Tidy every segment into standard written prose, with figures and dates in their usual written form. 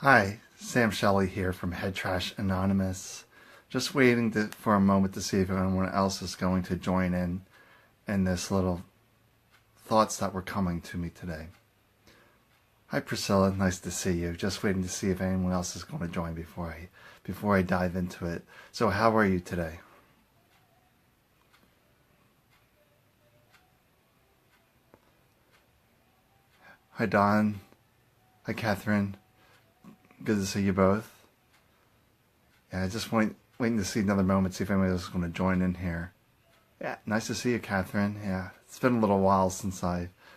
Hi, Sam Shelley here from Head Trash Anonymous. Just waiting for a moment to see if anyone else is going to join in this little thoughts that were coming to me today. Hi Priscilla, nice to see you. Just waiting to see if anyone else is going to join before I dive into it. So how are you today? Hi Don. Hi Catherine. Good to see you both. Yeah, I just waiting to see another moment, see if anybody else is going to join in here. Yeah, nice to see you, Catherine. Yeah, it's been a little while since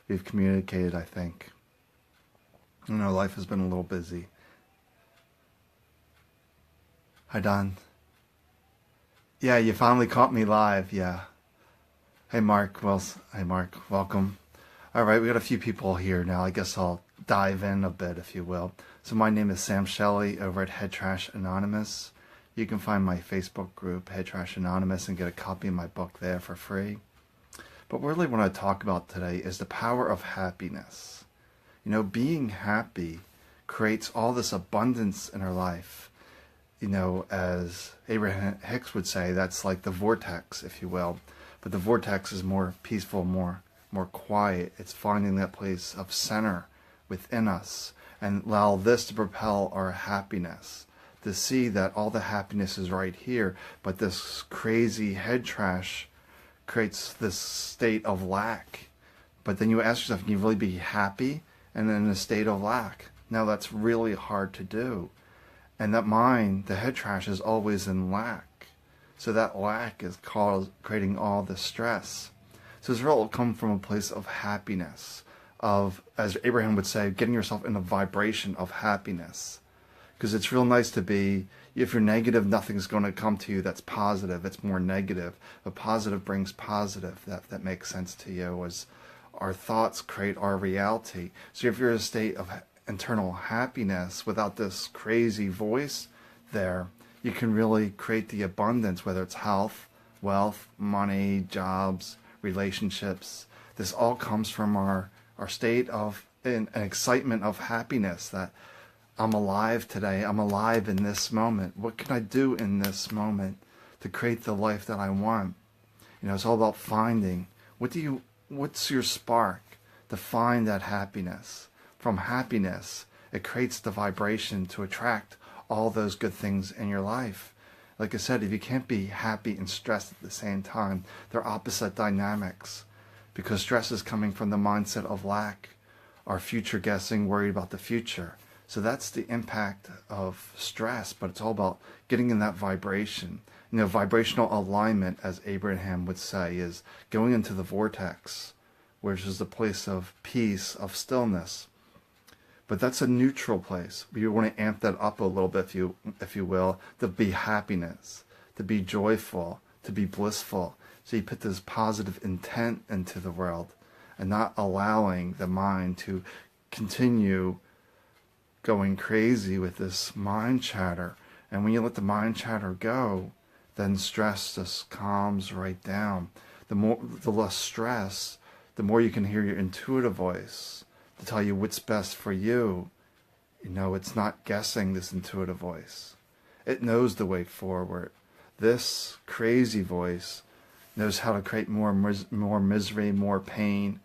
we've communicated, I think. Life has been a little busy. Hi, Don. Yeah, you finally caught me live. Yeah. Hey, Mark. Hey, Mark. Welcome. All right, we got a few people here now. I guess I'll dive in a bit, if you will. So my name is Sam Shelley over at Head Trash Anonymous. You can find my Facebook group, Head Trash Anonymous, and get a copy of my book there for free. But really what I talk about today is the power of happiness. Being happy creates all this abundance in our life. As Abraham Hicks would say, that's like the vortex, if you will. But the vortex is more peaceful, more quiet. It's finding that place of center within us and allow this to propel our happiness. To see that all the happiness is right here, but this crazy head trash creates this state of lack. But then you ask yourself, can you really be happy and in a state of lack? Now that's really hard to do. And that mind, the head trash, is always in lack. So that lack is creating all the stress. So it's really come from a place of happiness, of, as Abraham would say, getting yourself in a vibration of happiness. Because it's real nice to be, if you're negative, nothing's going to come to you that's positive. It's more negative. But positive brings positive. That makes sense to you, as our thoughts create our reality. So if you're in a state of internal happiness without this crazy voice there, you can really create the abundance, whether it's health, wealth, money, jobs, relationships. This all comes from our state of an excitement of happiness, that I'm alive today. I'm alive in this moment. What can I do in this moment to create the life that I want? It's all about finding what's your spark to find that happiness. From happiness, it creates the vibration to attract all those good things in your life. Like I said, if you can't be happy and stressed at the same time, they're opposite dynamics. Because stress is coming from the mindset of lack, our future guessing, worried about the future. So that's the impact of stress, but it's all about getting in that vibration. Vibrational alignment, as Abraham would say, is going into the vortex, which is the place of peace, of stillness. But that's a neutral place. You want to amp that up a little bit, if you will, to be happiness, to be joyful, to be blissful. So you put this positive intent into the world and not allowing the mind to continue going crazy with this mind chatter. And when you let the mind chatter go, then stress just calms right down. The less stress, the more you can hear your intuitive voice to tell you what's best for you. It's not guessing, this intuitive voice. It knows the way forward. This crazy voice knows how to create more misery, more pain,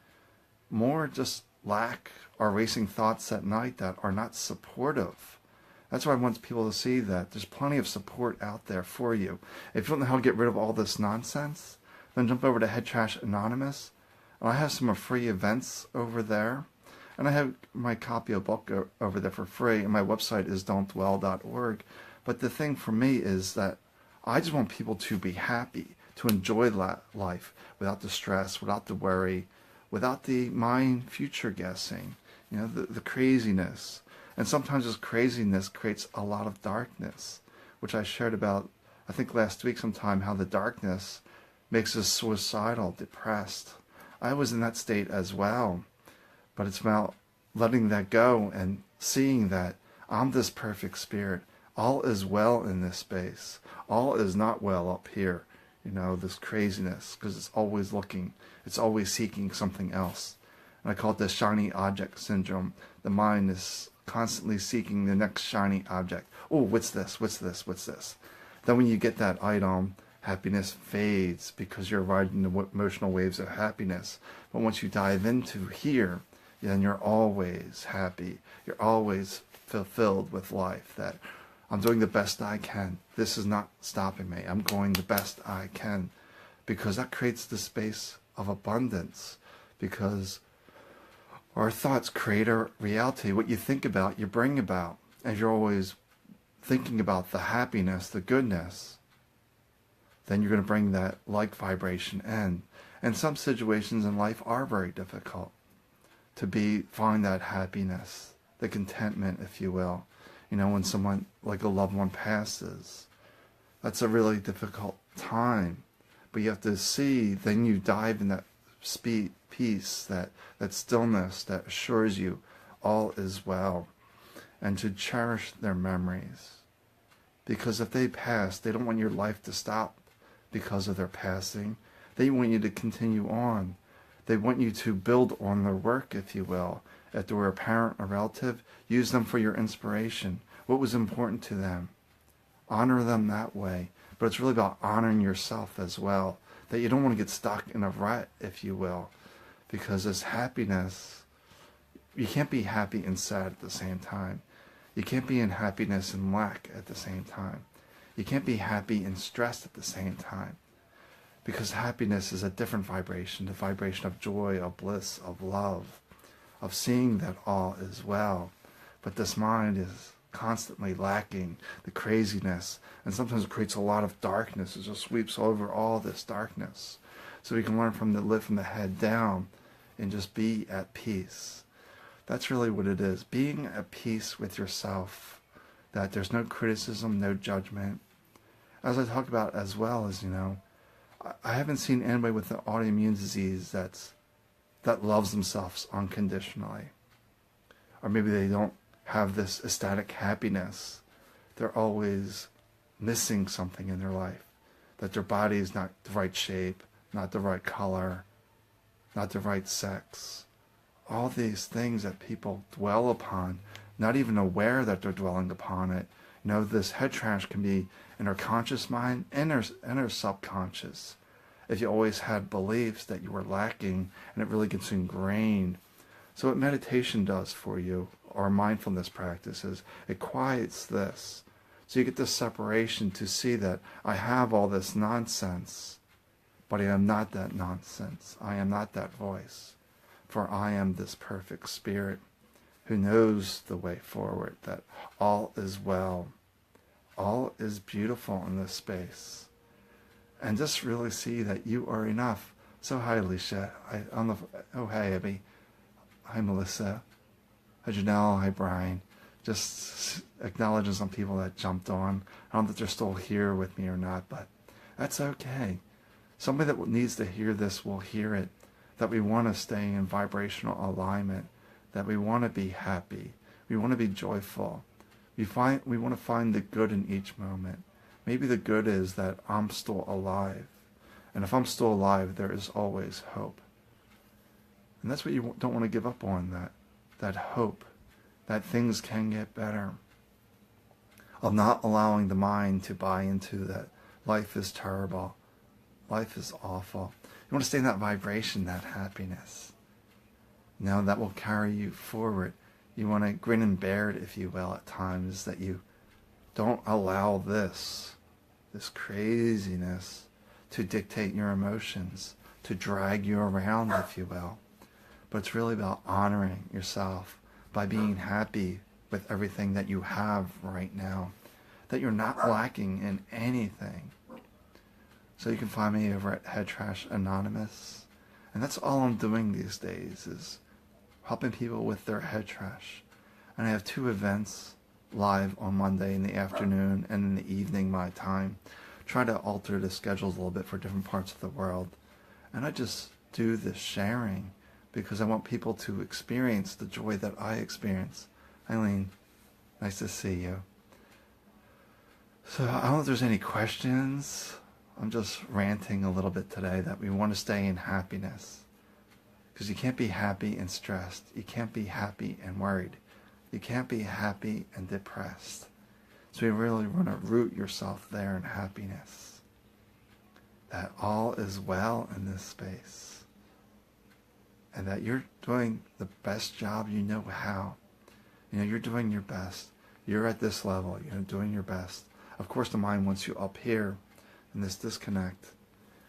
more just lack, or racing thoughts at night that are not supportive. That's why I want people to see that there's plenty of support out there for you. If you don't know how to get rid of all this nonsense, then jump over to Head Trash Anonymous. And I have some free events over there. And I have my copy of book over there for free. And my website is don'tdwell.org. But the thing for me is that I just want people to be happy, to enjoy life without the stress, without the worry, without the mind future guessing, the craziness. And sometimes this craziness creates a lot of darkness, which I shared about, I think last week sometime, how the darkness makes us suicidal, depressed. I was in that state as well. But it's about letting that go and seeing that I'm this perfect spirit. All is well in this space. All is not well up here. This craziness, because it's always looking. It's always seeking something else. And I call it the shiny object syndrome. The mind is constantly seeking the next shiny object. Oh, what's this? What's this? What's this? Then when you get that item, happiness fades because you're riding the emotional waves of happiness. But once you dive into here, then you're always happy. You're always fulfilled with life. That I'm doing the best I can. This is not stopping me. I'm going the best I can. Because that creates the space of abundance. Because our thoughts create a reality. What you think about, you bring about. And you're always thinking about the happiness, the goodness, then you're going to bring that like vibration in. And some situations in life are very difficult to find that happiness, the contentment, if you will. You know, when someone, like a loved one, passes, that's a really difficult time. But you have to see, then you dive in that peace, that stillness that assures you all is well. And to cherish their memories. Because if they pass, they don't want your life to stop because of their passing. They want you to continue on. They want you to build on their work, if you will. If they were a parent or relative, use them for your inspiration. What was important to them? Honor them that way. But it's really about honoring yourself as well. That you don't want to get stuck in a rut, if you will. Because this happiness, you can't be happy and sad at the same time. You can't be in happiness and lack at the same time. You can't be happy and stressed at the same time. Because happiness is a different vibration, the vibration of joy, of bliss, of love, of seeing that all is well. But this mind is constantly lacking the craziness, and sometimes it creates a lot of darkness. It just sweeps over all this darkness. So we can learn to live from the head down and just be at peace. That's really what it is. Being at peace with yourself. That there's no criticism, no judgment. As I talk about as well as, I haven't seen anybody with an autoimmune disease that loves themselves unconditionally. Or maybe they don't have this ecstatic happiness. They're always missing something in their life. That their body is not the right shape, not the right color, not the right sex. All these things that people dwell upon, not even aware that they're dwelling upon it. This head trash can be in our conscious mind and our subconscious. If you always had beliefs that you were lacking, and it really gets ingrained. So what meditation does for you, or mindfulness practices, it quiets this. So you get this separation to see that I have all this nonsense, but I am not that nonsense. I am not that voice. For I am this perfect spirit who knows the way forward, that all is well. All is beautiful in this space. And just really see that you are enough. So hi, Alicia. Oh, hi, Abby. Hi, Melissa. Hi, Janelle. Hi, Brian. Just acknowledging some people that jumped on. I don't know if they're still here with me or not, but that's okay. Somebody that needs to hear this will hear it. That we want to stay in vibrational alignment, that we want to be happy, we want to be joyful. We want to find the good in each moment. Maybe the good is that I'm still alive. And if I'm still alive, there is always hope. And that's what you don't want to give up on, that hope, that things can get better. Of not allowing the mind to buy into that life is terrible, life is awful. You want to stay in that vibration, that happiness. That will carry you forward. You want to grin and bear it, if you will, at times, that you don't allow this craziness to dictate your emotions, to drag you around, if you will. But it's really about honoring yourself by being happy with everything that you have right now, that you're not lacking in anything. So you can find me over at Head Trash Anonymous. And that's all I'm doing these days, is helping people with their head trash. And I have 2 events live on Monday in the afternoon and in the evening my time. Try to alter the schedules a little bit for different parts of the world. And I just do this sharing because I want people to experience the joy that I experience. Eileen, nice to see you. So I don't know if there's any questions. I'm just ranting a little bit today that we want to stay in happiness. Because you can't be happy and stressed. You can't be happy and worried. You can't be happy and depressed. So you really want to root yourself there in happiness. That all is well in this space. And that you're doing the best job you know how. You know, you're doing your best. You're at this level. You're doing your best. Of course, the mind wants you up here. And this disconnect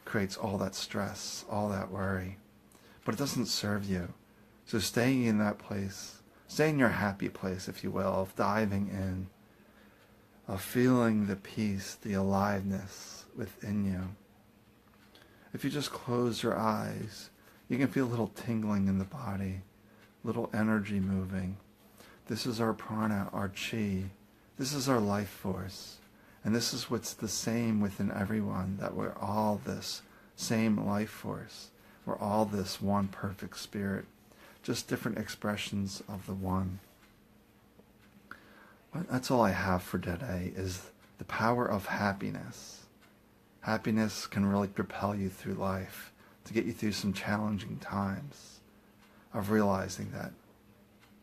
creates all that stress, all that worry. But it doesn't serve you. So staying in that place, stay in your happy place, if you will, of diving in, of feeling the peace, the aliveness within you. If you just close your eyes, you can feel a little tingling in the body, little energy moving. This is our prana, our chi. This is our life force. And this is what's the same within everyone, that we're all this same life force. We're all this one perfect spirit, just different expressions of the one. Well, that's all I have for today, is the power of happiness. Happiness can really propel you through life, to get you through some challenging times, of realizing that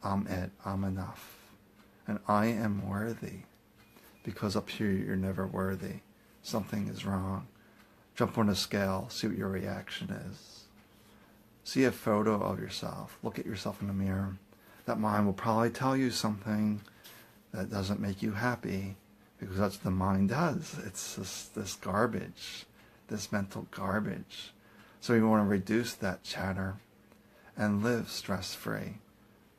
I'm it, I'm enough, and I am worthy. Because up here you're never worthy. Something is wrong. Jump on a scale, see what your reaction is. See a photo of yourself. Look at yourself in the mirror. That mind will probably tell you something that doesn't make you happy, because that's what the mind does. It's just this garbage, this mental garbage. So you want to reduce that chatter and live stress-free,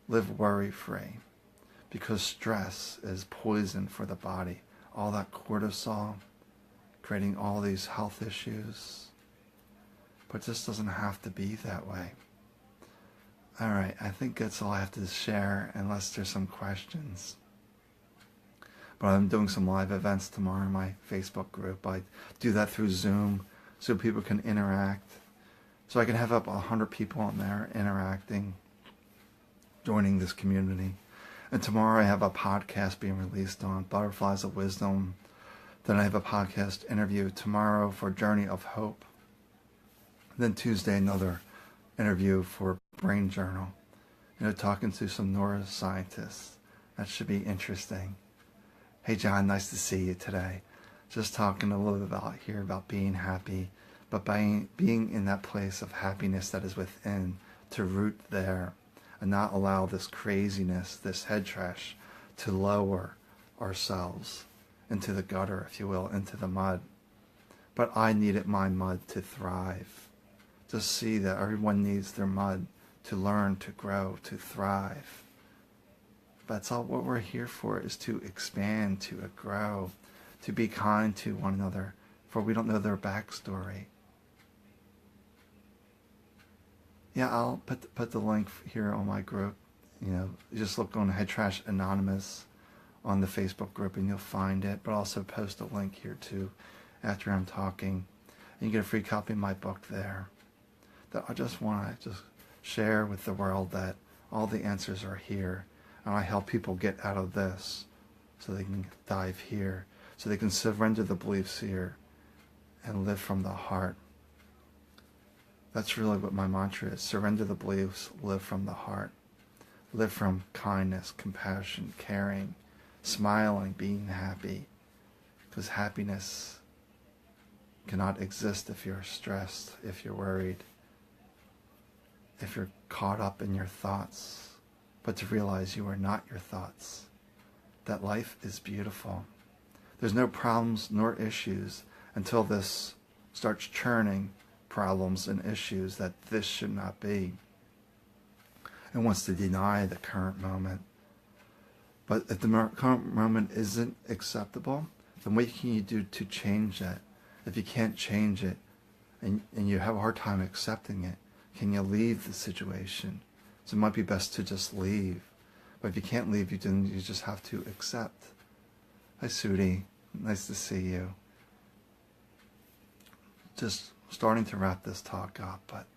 live worry-free. Because stress is poison for the body. All that cortisol, creating all these health issues. But it just doesn't have to be that way. All right, I think that's all I have to share, unless there's some questions. But I'm doing some live events tomorrow in my Facebook group. I do that through Zoom so people can interact. So I can have up 100 people on there interacting, joining this community. And tomorrow I have a podcast being released on Butterflies of Wisdom. Then I have a podcast interview tomorrow for Journey of Hope. Then Tuesday, another interview for Brain Journal. You know, talking to some neuroscientists. That should be interesting. Hey John, nice to see you today. Just talking a little bit about being happy, but being in that place of happiness that is within, to root there. And not allow this craziness, this head trash, to lower ourselves into the gutter, if you will, into the mud. But I needed my mud to thrive. To see that everyone needs their mud to learn, to grow, to thrive. That's all what we're here for, is to expand, to grow, to be kind to one another, for we don't know their backstory. Yeah, I'll put the link here on my group. You know, just look on Head Trash Anonymous on the Facebook group and you'll find it. But also post a link here too after I'm talking. And you get a free copy of my book there. That I just want to just share with the world that all the answers are here. And I help people get out of this so they can dive here. So they can surrender the beliefs here and live from the heart. That's really what my mantra is. Surrender the beliefs, live from the heart. Live from kindness, compassion, caring, smiling, being happy. Because happiness cannot exist if you're stressed, if you're worried, if you're caught up in your thoughts. But to realize you are not your thoughts. That life is beautiful. There's no problems nor issues until this starts churning problems and issues that this should not be, and wants to deny the current moment. But if the current moment isn't acceptable, then what can you do to change that? If you can't change it and you have a hard time accepting it, can you leave the situation? So it might be best to just leave. But if you can't leave, you just have to accept. Hi Sudi, nice to see you. Just starting to wrap this talk up, but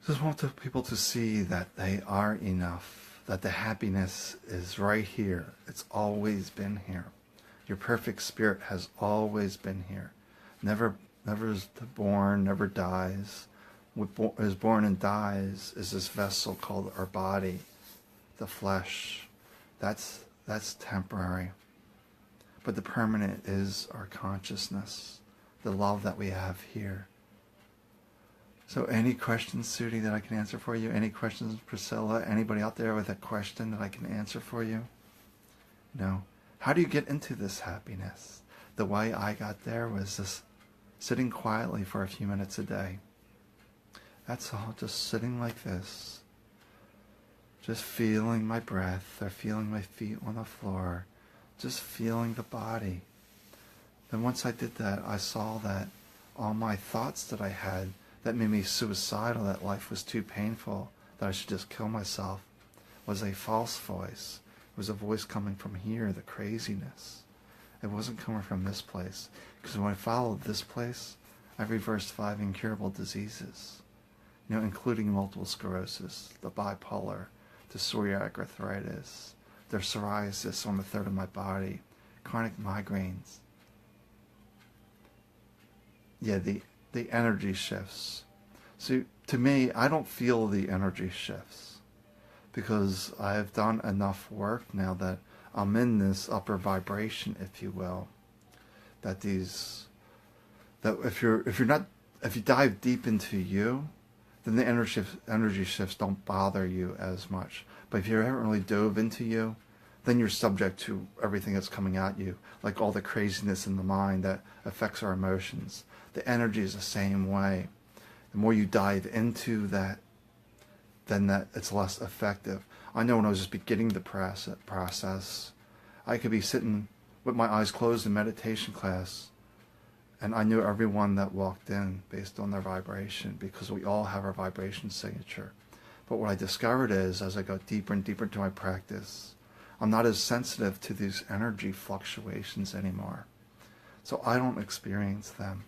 just want the people to see that they are enough, that the happiness is right here. It's always been here. Your perfect spirit has always been here. Never is born, never dies. What is born and dies is this vessel called our body. the flesh. That's temporary. But the permanent is our consciousness, the love that we have here. So any questions, Sudi, that I can answer for you? Any questions, Priscilla? Anybody out there with a question that I can answer for you? No. How do you get into this happiness? The way I got there was just sitting quietly for a few minutes a day. That's all, just sitting like this. Just feeling my breath, or feeling my feet on the floor. Just feeling the body. Then once I did that, I saw that all my thoughts that I had that made me suicidal, that life was too painful, that I should just kill myself, was a false voice. It was a voice coming from here, the craziness. It wasn't coming from this place. Because when I followed this place, I reversed 5 incurable diseases, including multiple sclerosis, the bipolar, the psoriatic arthritis, the psoriasis on the third of my body, chronic migraines. Yeah, the energy shifts. So to me, I don't feel the energy shifts because I've done enough work now that I'm in this upper vibration, if you will. That if you dive deep into you, then the energy shifts don't bother you as much. But if you haven't really dove into you, then you're subject to everything that's coming at you, like all the craziness in the mind that affects our emotions. The energy is the same way. The more you dive into that, then that it's less effective. I know when I was just beginning the process, I could be sitting with my eyes closed in meditation class, and I knew everyone that walked in based on their vibration, because we all have our vibration signature. But what I discovered is, as I go deeper and deeper into my practice, I'm not as sensitive to these energy fluctuations anymore. So I don't experience them,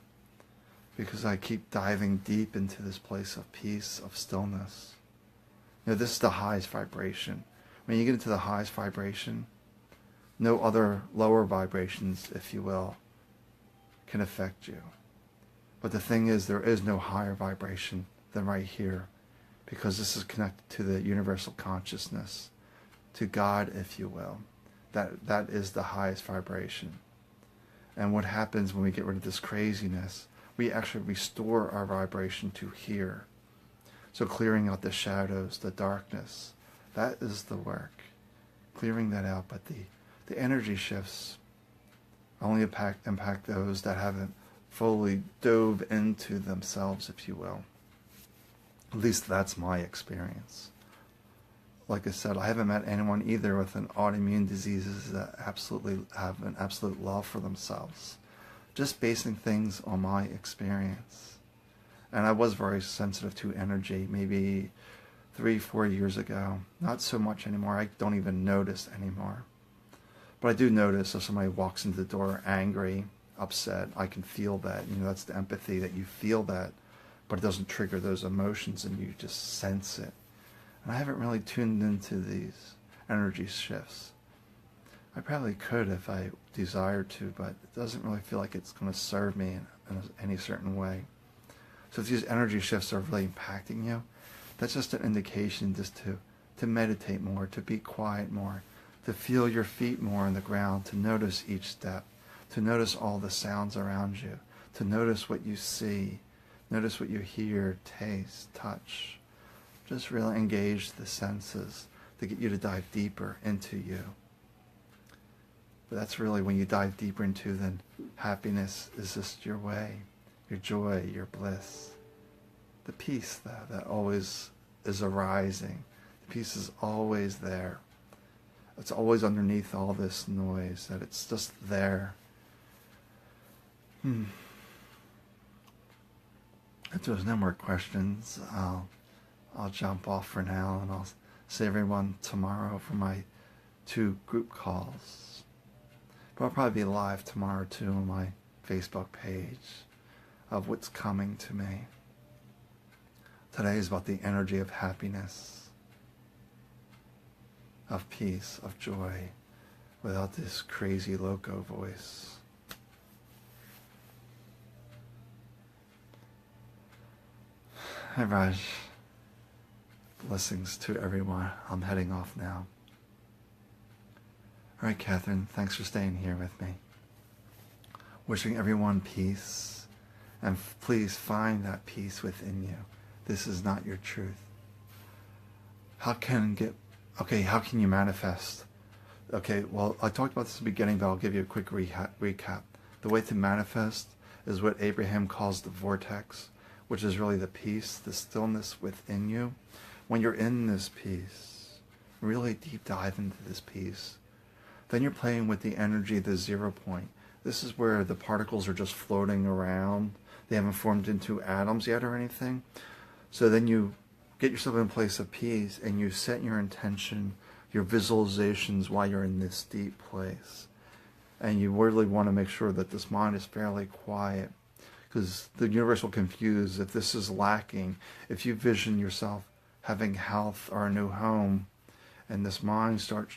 because I keep diving deep into this place of peace, of stillness. This is the highest vibration. When you get into the highest vibration, no other lower vibrations, if you will, can affect you. But the thing is, there is no higher vibration than right here, because this is connected to the universal consciousness, to God, if you will. That is the highest vibration. And what happens when we get rid of this craziness, we actually restore our vibration to here. So clearing out the shadows, the darkness, that is the work. Clearing that out. But the energy shifts only impact those that haven't fully dove into themselves, if you will. At least that's my experience. Like I said, I haven't met anyone either with an autoimmune diseases that absolutely have an absolute love for themselves. Just basing things on my experience. And I was very sensitive to energy maybe 3-4 years ago. Not so much anymore. I don't even notice anymore. But I do notice if somebody walks into the door angry, upset, I can feel that. That's the empathy, that you feel that, but it doesn't trigger those emotions and you just sense it. And I haven't really tuned into these energy shifts. I probably could if I desired to, but it doesn't really feel like it's going to serve me in any certain way. So if these energy shifts are really impacting you, that's just an indication just to meditate more, to be quiet more, to feel your feet more on the ground, to notice each step, to notice all the sounds around you, to notice what you see, notice what you hear, taste, touch. Just really engage the senses to get you to dive deeper into you. But that's really when you dive deeper into, then happiness is just your way, your joy, your bliss. The peace that always is arising. The peace is always there. It's always underneath all this noise, that it's just there. If there's no more questions, I'll jump off for now, and I'll see everyone tomorrow for my 2 group calls. But I'll probably be live tomorrow too on my Facebook page of what's coming to me. Today is about the energy of happiness, of peace, of joy, without this crazy loco voice. Hi Raj. Blessings to everyone. I'm heading off now. All right, Catherine, thanks for staying here with me. Wishing everyone peace, and please find that peace within you. This is not your truth. How can you manifest? Okay, well, I talked about this in the beginning, but I'll give you a quick recap. The way to manifest is what Abraham calls the vortex, which is really the peace, the stillness within you. When you're in this peace, really deep dive into this peace, then you're playing with the energy, the 0 point. This is where the particles are just floating around. They haven't formed into atoms yet or anything. So then you get yourself in a place of peace and you set your intention, your visualizations while you're in this deep place. And you really want to make sure that this mind is fairly quiet, because the universe will confuse if this is lacking. If you vision yourself having health or a new home, and this mind starts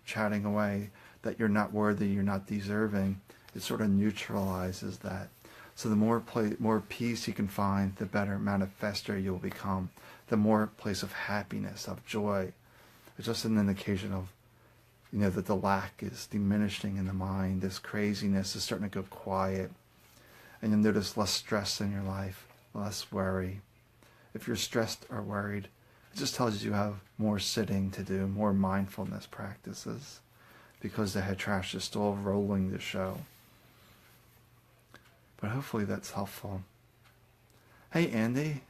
chatting away that you're not worthy, you're not deserving, it sort of neutralizes that. So the more peace you can find, the better manifester you'll become. The more place of happiness, of joy. It's just an indication of, that the lack is diminishing in the mind. This craziness is starting to go quiet. And you'll notice less stress in your life, less worry. If you're stressed or worried, it just tells you have more sitting to do, more mindfulness practices, because the head trash is still rolling the show. But hopefully that's helpful. Hey, Andy.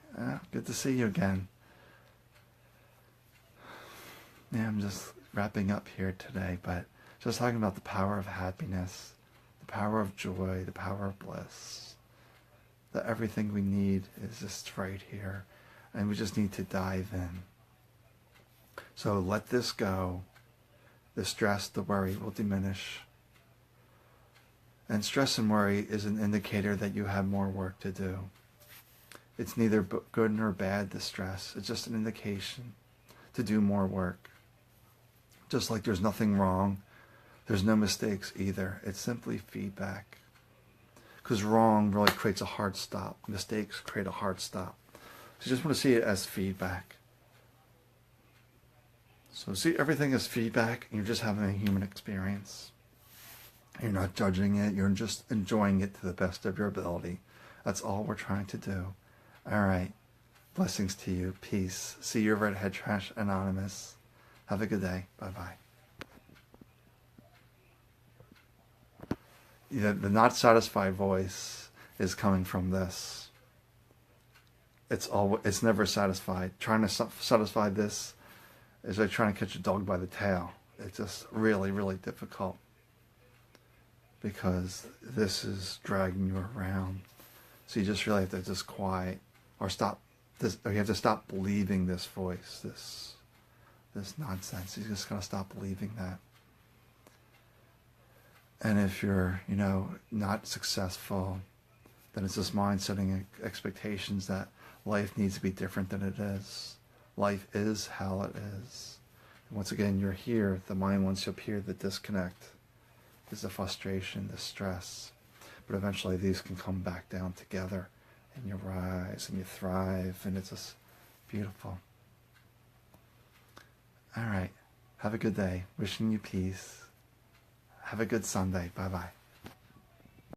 Good to see you again. Yeah, I'm just wrapping up here today, but just talking about the power of happiness, the power of joy, the power of bliss. That everything we need is just right here, and we just need to dive in. So let this go. The stress, the worry will diminish. And stress and worry is an indicator that you have more work to do. It's neither good nor bad, the stress. It's just an indication to do more work. Just like there's nothing wrong, there's no mistakes either. It's simply feedback. Because wrong really creates a hard stop. Mistakes create a hard stop. So you just want to see it as feedback. So see everything as feedback, and you're just having a human experience. You're not judging it, you're just enjoying it to the best of your ability. That's all we're trying to do. All right. Blessings to you. Peace. See you over at Head Trash Anonymous. Have a good day. Bye-bye. The not satisfied voice is coming from this. It's never satisfied. Trying to satisfy this is like trying to catch a dog by the tail. It's just really, really difficult, because this is dragging you around. So you just really have to just quiet, or stop this, or you have to stop believing this voice, this nonsense. You just gotta stop believing that. And if you're, not successful, then it's this mind setting expectations that life needs to be different than it is. Life is how it is. And once again, you're here. The mind wants to appear the disconnect. Is the frustration, the stress. But eventually these can come back down together, and you rise and you thrive, and it's just beautiful. All right. Have a good day. Wishing you peace. Have a good Sunday. Bye-bye.